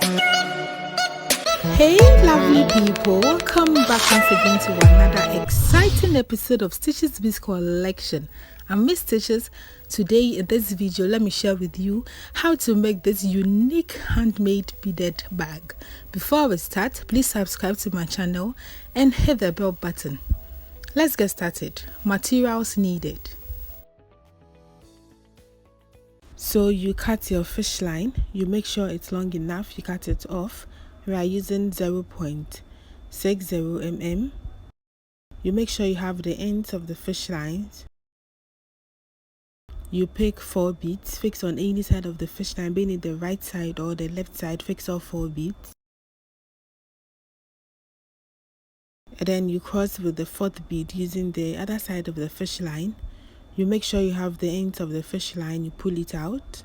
Hey lovely people, welcome back once again to another exciting episode of Stitches Beads collection. I'm Miss Stitches. Today in this video, let me share with you how to make this unique handmade beaded bag. Before we start, please subscribe to my channel and hit the bell button. Let's get started. Materials needed. So you cut your fish line, you make sure it's long enough, you cut it off. We are using 0.60 mm. You make sure you have the ends of the fish lines. You pick 4 beads, fix on any side of the fish line, being it the right side or the left side, fix all 4 beads. And then you cross with the 4th bead using the other side of the fish line. You make sure you have the ends of the fish line, you pull it out.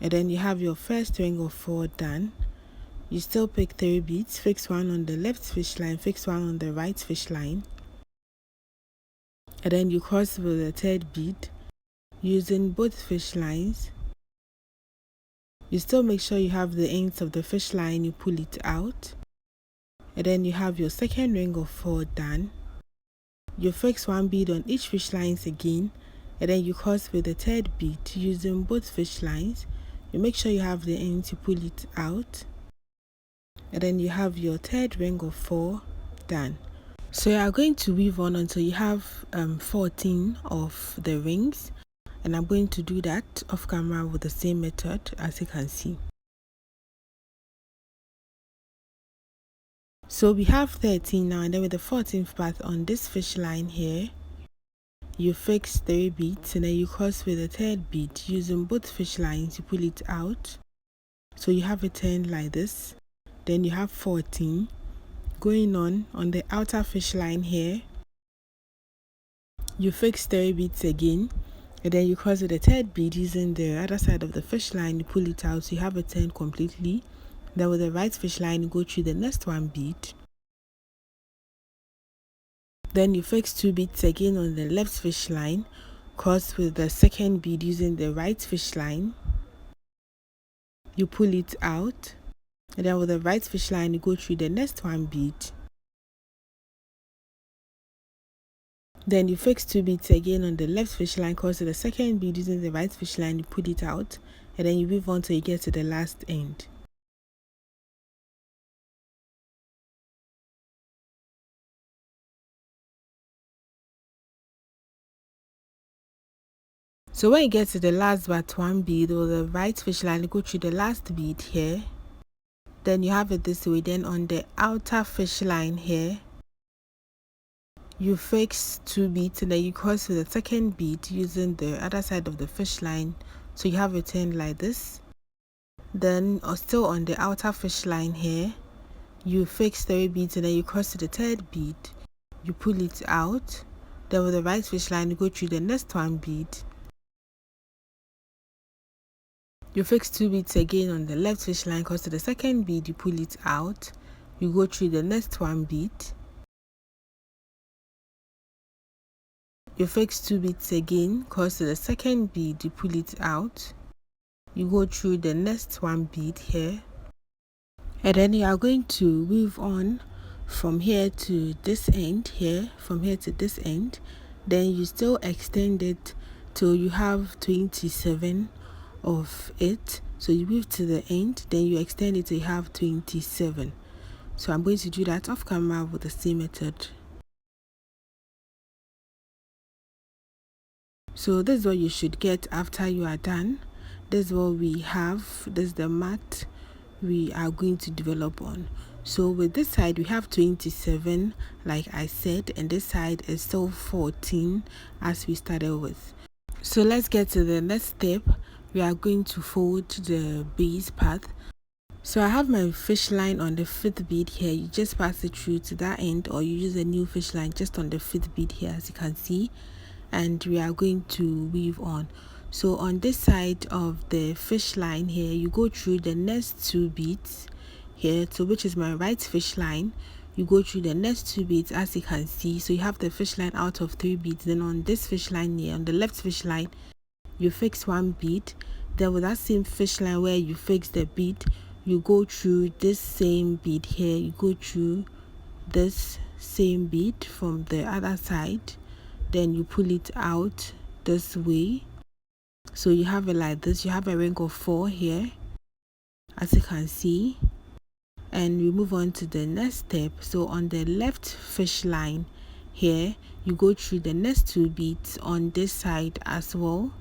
And then you have your first ring of 4 done. You still pick 3 beads, fix one on the left fish line, fix one on the right fish line. And then you cross with the 3rd bead using both fish lines. You still make sure you have the ends of the fish line, you pull it out. And then you have your second ring of 4 done. You fix 1 bead on each fish lines again. And then you cross with the 3rd bead using both fish lines. You make sure you have the ends, you pull it out. And then you have your 3rd ring of 4 done. So you are going to weave on until you have 14 of the rings, and I'm going to do that off camera with the same method as you can see. So we have 13 now, and then with the 14th part on this fish line here, you fix 3 beads and then you cross with the 3rd bead using both fish lines, you pull it out. So you have it turned like this. Then you have 14 going on the outer fish line here. You fix 3 beads again, and then you cross with the 3rd bead using the other side of the fish line, you pull it out, so you have it turned completely. Then with the right fish line, you go through the next 1 bead. Then you fix 2 beads again on the left fish line, cross with the 2nd bead using the right fish line, you pull it out. And then with the right fish line, you go through the next 1 bead. Then you fix 2 beads again on the left fish line, cross to the 2nd bead using the right fish line, you pull it out, and then you weave on till you get to the last end. So when you get to the last but 1 bead or the right fish line, you go through the last bead here. Then you have it this way. Then on the outer fish line here, you fix 2 beads and then you cross with the 2nd bead using the other side of the fish line, so you have it turned like this. Then still on the outer fish line here, you fix 3 beads and then you cross to the 3rd bead, you pull it out. Then with the right fish line, you go through the next 1 bead. You fix 2 beads again on the left fish line, cross to the 2nd bead, you pull it out, you go through the next 1 bead. You fix 2 beads again, cross to the 2nd bead, you pull it out, you go through the next 1 bead here. And then you are going to weave on from here to this end here, from here to this end. Then you still extend it till you have 27 of it. So you weave to the end, then you extend it till you have 27. So I'm going to do that off camera with the same method. So this is what you should get after you are done. This is what we have. This is the mat we are going to develop on. So with this side we have 27 like I said, and this side is still 14 as we started with. So let's get to the next step. We are going to fold the base part. So I have my fish line on the 5th bead here. You just pass it through to that end, or you use a new fish line just on the 5th bead here, as you can see, and we are going to weave on. So on this side of the fish line here, you go through the next 2 beads here, so which is my right fish line. You go through the next 2 beads, as you can see. So you have the fish line out of 3 beads. Then on this fish line here, on the left fish line, you fix 1 bead, Then with that same fish line where you fix the bead, you go through this same bead here, you go through this same bead from the other side, then you pull it out this way. So you have it like this. You have a ring of 4 here, as you can see. And we move on to the next step. So on the left fish line here, you go through the next 2 beads on this side as well.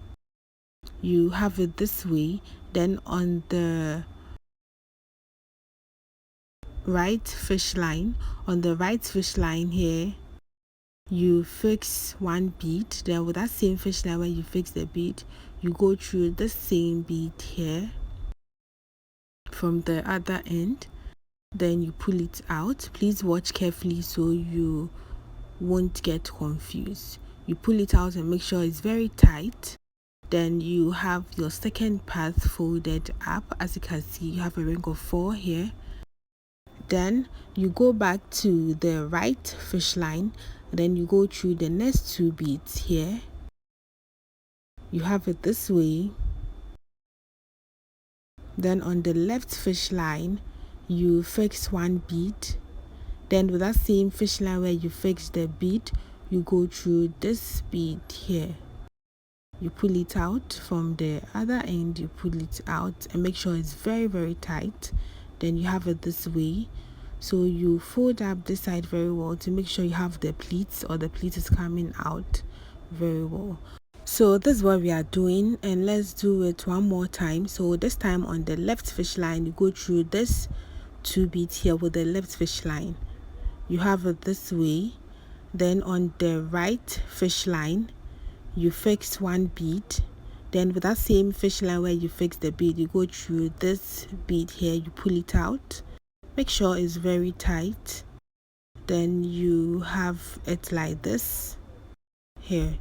You have it this way. Then on the right fish line, here, you fix 1 bead. Then with that same fish line where you fix the bead, you go through the same bead here from the other end. Then you pull it out. Please watch carefully so you won't get confused. You pull it out and make sure it's very tight. Then you have your second part folded up. As you can see, you have a ring of 4 here. Then you go back to the right fish line, then you go through the next 2 beads here. You have it this way. Then on the left fish line, you fix 1 bead. Then with that same fish line where you fix the bead, you go through this bead here. You pull it out from the other end, you pull it out and make sure it's very, very tight. Then you have it this way. So you fold up this side very well to make sure you have the pleats, or the pleat is coming out very well. So this is what we are doing, and let's do it one more time. So this time on the left fish line, you go through this 2 beads here with the left fish line. You have it this way. Then on the right fish line, you fix 1 bead. Then with that same fish line where you fix the bead, you go through this bead here, you pull it out. Make sure it's very tight. Then you have it like this here.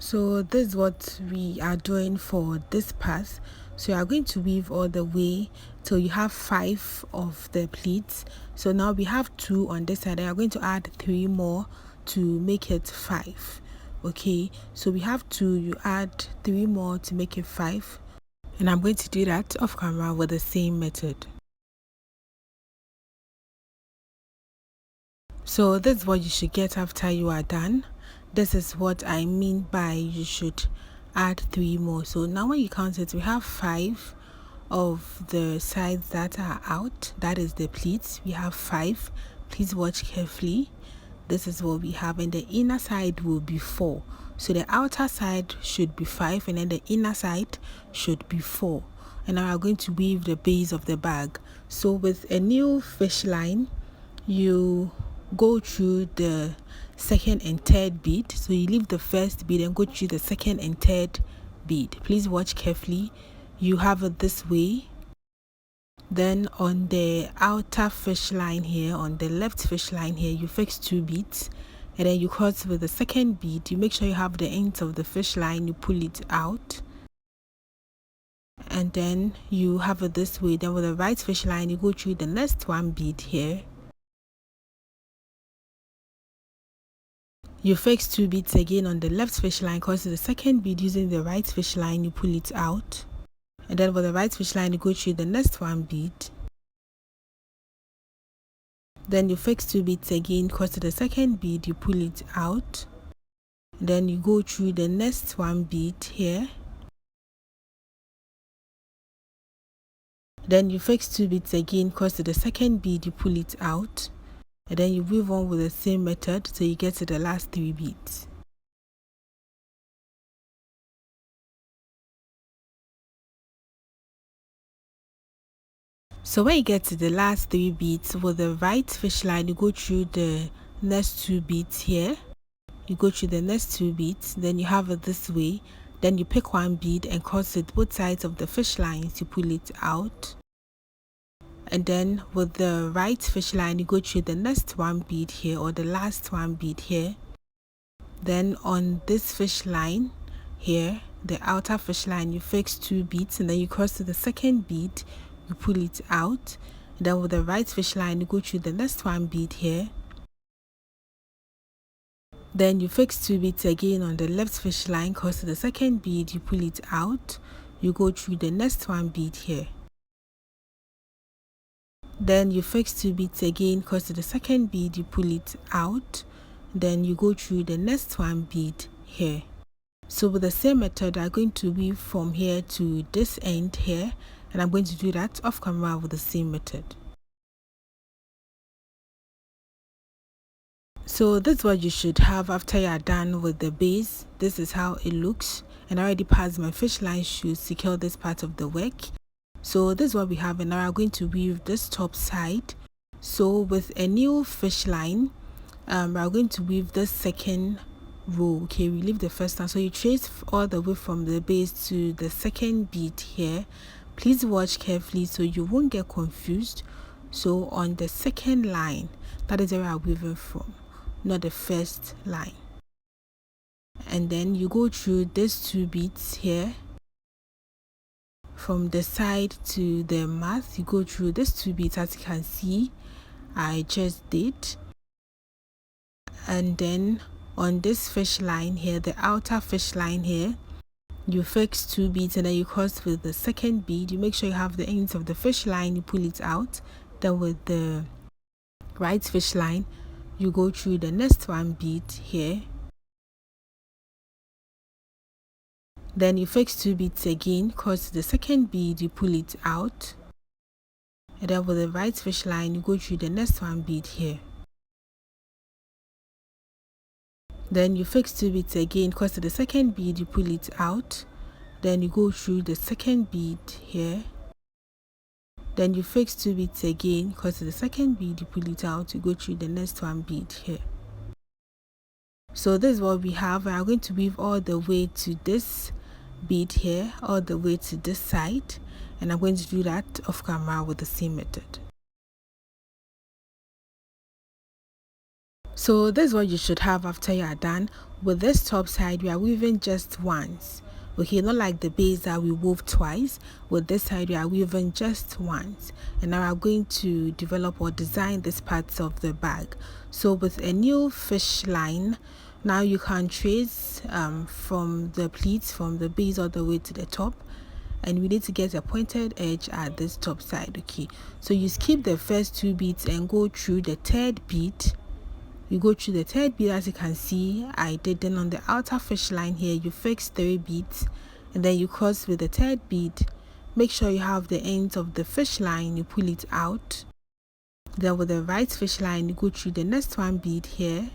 So this is what we are doing for this part. So you are going to weave all the way till you have 5 of the pleats. So now we have 2 on this side. I am going to add 3 more to make it 5. Okay, so we have 2, you add 3 more to make it 5. And I'm going to do that off camera with the same method. So this is what you should get after you are done. This is what I mean by you should add 3 more. So now when you count it, we have 5 of the sides that are out. That is the pleats. We have 5. Please watch carefully. This is what we have, and the inner side will be 4. So the outer side should be 5, and then the inner side should be 4. And now we are going to weave the base of the bag. So with a new fish line, you go through the second and third bead. So you leave the first bead and go through the second and third bead. Please watch carefully. You have it this way. Then on the outer fish line here, on the left fish line here, you fix 2 beads, and then you cross with the second bead. You make sure you have the ends of the fish line, you pull it out, and then you have it this way. Then with the right fish line, you go through the next 1 bead here. You fix 2 beads again on the left fish line, cross the second bead using the right fish line, you pull it out. And then with the right fish line, you go through the next 1 bead. Then you fix 2 beads again, cross to the second bead, you pull it out. Then you go through the next 1 bead here. Then you fix 2 beads again, cross to the second bead, you pull it out. And then you weave on with the same method till you get to the last 3 beads. So when you get to the last 3 beads with the right fish line, you go through the next 2 beads here. You go through the next 2 beads, then you have it this way. Then you pick 1 bead and cross it both sides of the fish lines, you pull it out. And then with the right fish line, you go through the next 1 bead here, or the last 1 bead here. Then on this fish line here, the outer fish line, you fix 2 beads, and then you cross to the second bead, you pull it out. And then with the right fish line, you go through the next 1 bead here. Then you fix 2 beads again on the left fish line, cause the second bead you pull it out, you go through the next one bead here. Then you fix 2 beads again, cause the second bead you pull it out, then you go through the next one bead here. So with the same method, I'm going to weave from here to this end here, and I'm going to do that off camera with the same method. So this is what you should have after you are done with the base. This is how it looks, and I already passed my fish line to secure this part of the work. So this is what we have, and now I'm going to weave this top side. So with a new fish line, we're going to weave the second row. Okay, we leave the first one, so you trace all the way from the base to the second bead here. Please watch carefully so you won't get confused. So on the second line, that is where I'm weaving from, not the first line. And then you go through these 2 beads here. From the side to the mat, you go through these 2 beads, as you can see I just did. And then on this fish line here, the outer fish line here, you fix 2 beads, and then you cross with the second bead. You make sure you have the ends of the fish line, you pull it out. Then with the right fish line, you go through the next one bead here. Then you fix 2 beads again, cross the second bead, you pull it out. And then with the right fish line, you go through the next one bead here. Then you fix 2 beads again, cross the second bead, you pull it out. Then you go through the second bead here. Then you fix 2 beads again, cross the second bead, you pull it out, you go through the next one bead here. So this is what we have. We are going to weave all the way to this bead here, all the way to this side, and I'm going to do that off camera with the same method. So this is what you should have after you are done. With this top side, we are weaving just once. Okay, not like the base that we wove twice. With this side, we are weaving just once. And now we are going to develop or design this parts of the bag. So with a new fish line, now you can trace from the pleats, from the base all the way to the top. And we need to get a pointed edge at this top side. Okay, so you skip the first 2 beads and go through the third bead. You go through the third bead, as you can see I did. Then on the outer fish line here, you fix 3 beads, and then you cross with the third bead. Make sure you have the ends of the fish line, you pull it out. Then with the right fish line, you go through the next one bead here.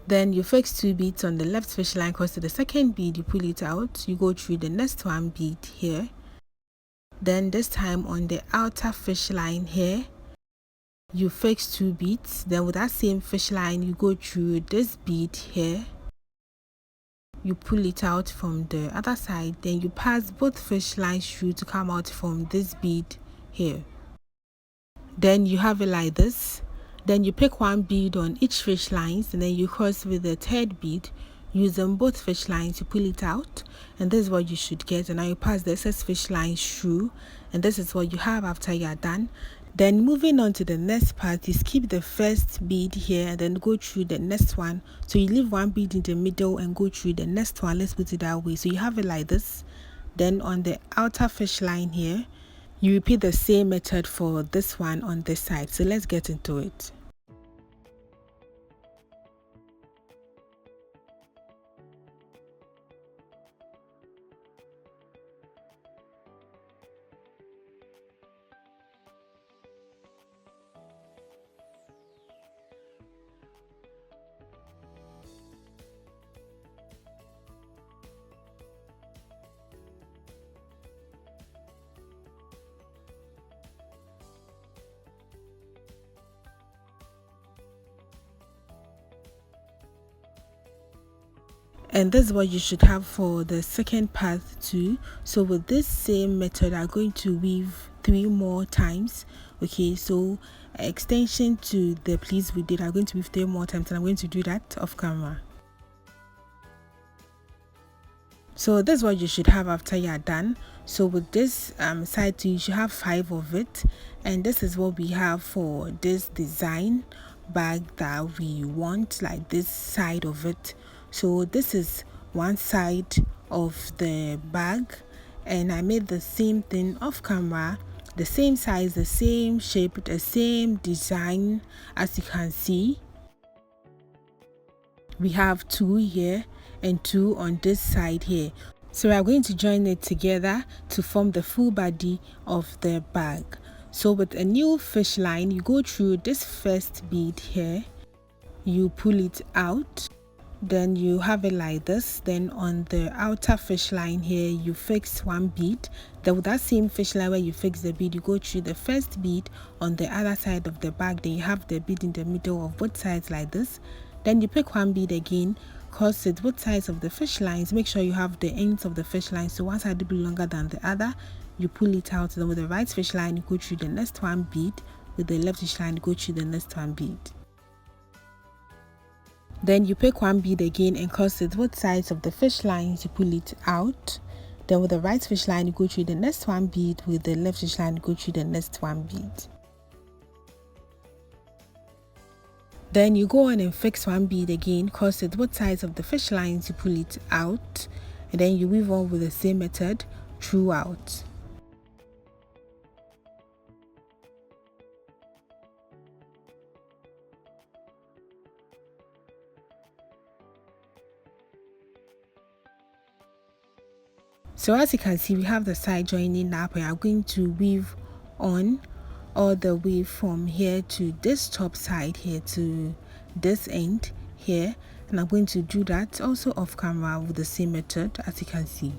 Then you fix 2 beads on the left fish line, cross to the second bead, you pull it out, you go through the next one bead here. Then this time on the outer fish line here, you fix 2 beads. Then with that same fish line, you go through this bead here, you pull it out from the other side, then you pass both fish lines through to come out from this bead here. Then you have it like this. Then you pick 1 bead on each fish lines, and then you cross with the third bead using both fish lines to pull it out, and this is what you should get. And now you pass the excess fish lines through, and this is what you have after you are done. Then moving on to the next part, you skip the first bead here and then go through the next one. So you leave 1 bead in the middle and go through the next one. Let's put it that way. So you have it like this. Then on the outer fish line here, you repeat the same method for this one on this side. So let's get into it. And this is what you should have for the second part too. So with this same method, I'm going to weave 3 more times. Okay, so extension to the pleats we did, I'm going to weave 3 more times, and I'm going to do that off camera. So this is what you should have after you are done. So with this side too, you should have 5 of it, and this is what we have for this design bag that we want, like this side of it. So this is one side of the bag, and I made the same thing off camera, the same size, the same shape, the same design. As you can see, we have two here and two on this side here. So we are going to join it together to form the full body of the bag. So with a new fish line, you go through this first bead here, you pull it out, then you have it like this. Then on the outer fish line here, you fix one bead. Then with that same fish line where you fix the bead, you go through the first bead on the other side of the bag. Then you have the bead in the middle of both sides like this. Then you pick one bead again, cross it both sides of the fish lines. Make sure you have the ends of the fish line, so one side will be longer than the other. You pull it out. Then with the right fish line, you go through the next one bead. With the left fish line, you go through the next one bead. Then you pick one bead again and cross it both sides of the fish lines. You pull it out. Then with the right fish line, you go through the next one bead. With the left fish line, you go through the next one bead. Then you go on and fix one bead again, cross it both sides of the fish lines, you pull it out, and then you weave on with the same method throughout. So as you can see, we have the side joining up. We are going to weave on all the way from here to this top side here to this end here, and I'm going to do that also off camera with the same method, as you can see.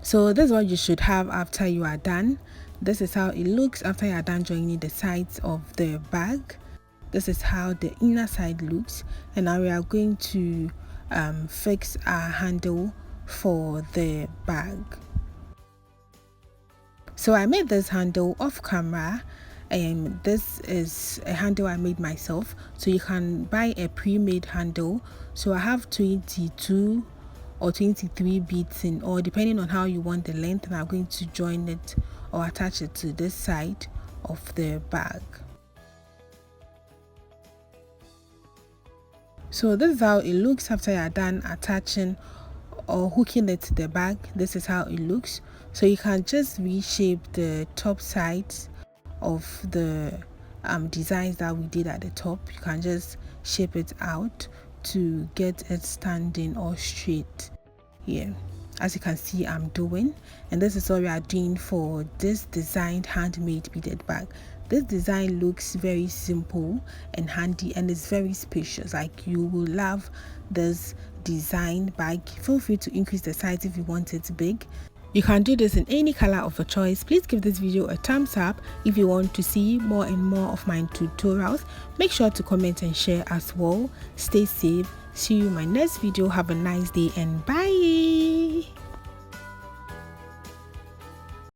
So this is what you should have after you are done. This is how it looks after you are done joining the sides of the bag. This is how the inner side looks, and now we are going to fix our handle for the bag. So I made this handle off camera, and this is a handle I made myself. So you can buy a pre-made handle. So I have 22 or 23 beads in all, depending on how you want the length, and I'm going to join it or attach it to this side of the bag. So this is how it looks after you are done attaching or hooking it to the bag. This is how it looks. So you can just reshape the top sides of the designs that we did at the top. You can just shape it out to get it standing or straight here, as you can see I'm doing. And this is what we are doing for this designed handmade beaded bag. This design looks very simple and handy, and it's very spacious. Like, you will love this design bag. Feel free to increase the size if you want it big. You can do this in any color of your choice. Please give this video a thumbs up. If you want to see more and more of my tutorials, make sure to comment and share as well. Stay safe. See you in my next video. Have a nice day and bye.